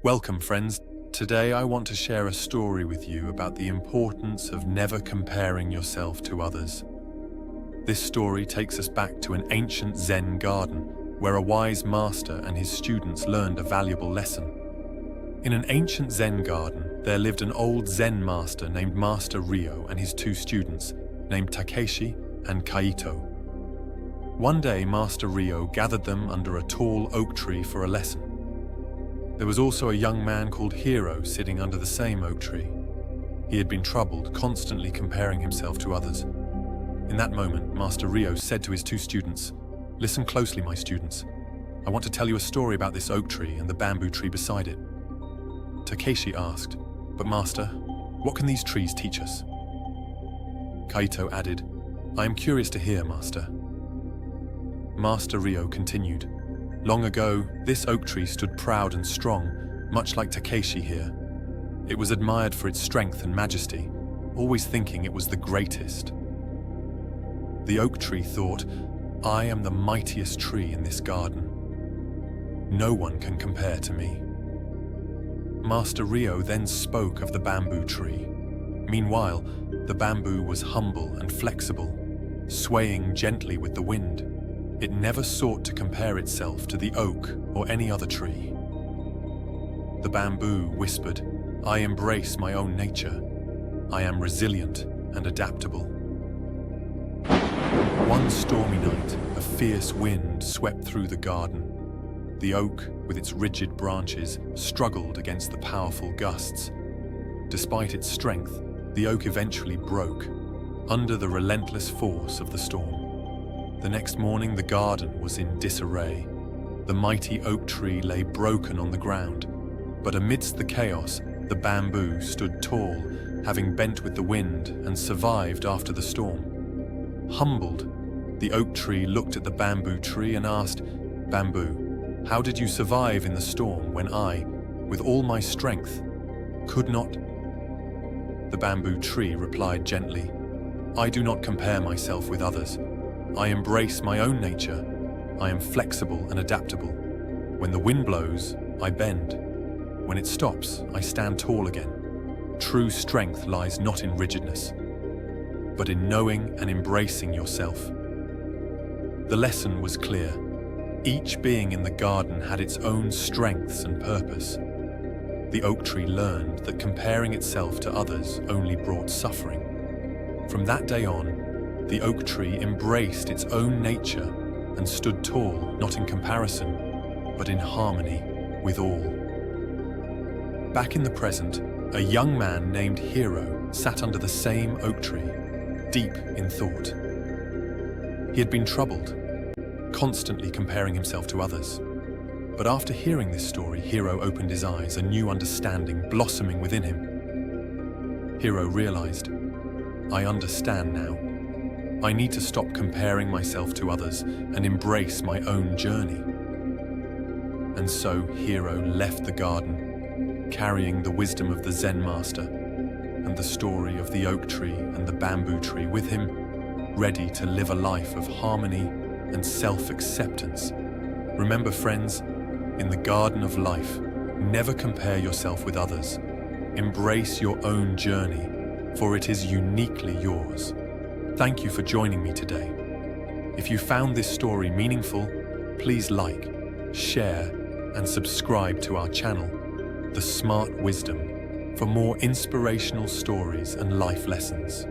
Welcome, friends. Today I want to share a story with you about the importance of never comparing yourself to others. This story takes us back to an ancient Zen garden where a wise master and his students learned a valuable lesson. In an ancient Zen garden, there lived an old Zen master named Master Ryo and his two students, named Takeshi and Kaito. One day, Master Ryo gathered them under a tall oak tree for a lesson. There was also a young man called Hiro sitting under the same oak tree. He had been troubled, constantly comparing himself to others. In that moment, Master Ryo said to his two students, "Listen closely, my students. I want to tell you a story about this oak tree and the bamboo tree beside it." Takeshi asked, "But Master, what can these trees teach us?" Kaito added, "I am curious to hear, Master." Master Ryo continued, "Long ago, this oak tree stood proud and strong, much like Takeshi here. It was admired for its strength and majesty, always thinking it was the greatest. The oak tree thought, 'I am the mightiest tree in this garden. No one can compare to me.' Master Ryo then spoke of the bamboo tree. Meanwhile, the bamboo was humble and flexible, swaying gently with the wind. It never sought to compare itself to the oak or any other tree. The bamboo whispered, 'I embrace my own nature. I am resilient and adaptable.' One stormy night, a fierce wind swept through the garden. The oak, with its rigid branches, struggled against the powerful gusts. Despite its strength, the oak eventually broke, under the relentless force of the storm. The next morning, the garden was in disarray. The mighty oak tree lay broken on the ground, but amidst the chaos, the bamboo stood tall, having bent with the wind and survived after the storm. Humbled, the oak tree looked at the bamboo tree and asked, 'Bamboo, how did you survive in the storm when I, with all my strength, could not?' The bamboo tree replied gently, 'I do not compare myself with others. I embrace my own nature. I am flexible and adaptable. When the wind blows, I bend. When it stops, I stand tall again. True strength lies not in rigidness, but in knowing and embracing yourself.' The lesson was clear. Each being in the garden had its own strengths and purpose. The oak tree learned that comparing itself to others only brought suffering. From that day on, the oak tree embraced its own nature and stood tall, not in comparison, but in harmony with all. Back in the present, a young man named Hiro sat under the same oak tree, deep in thought. He had been troubled, constantly comparing himself to others. But after hearing this story, Hiro opened his eyes, a new understanding blossoming within him. Hiro realized, "I understand now. I need to stop comparing myself to others and embrace my own journey." And so Hiro left the garden, carrying the wisdom of the Zen master and the story of the oak tree and the bamboo tree with him, ready to live a life of harmony and self-acceptance. Remember, friends, in the garden of life, never compare yourself with others. Embrace your own journey, for it is uniquely yours. Thank you for joining me today. If you found this story meaningful, please like, share, and subscribe to our channel, The Smart Wisdom, for more inspirational stories and life lessons.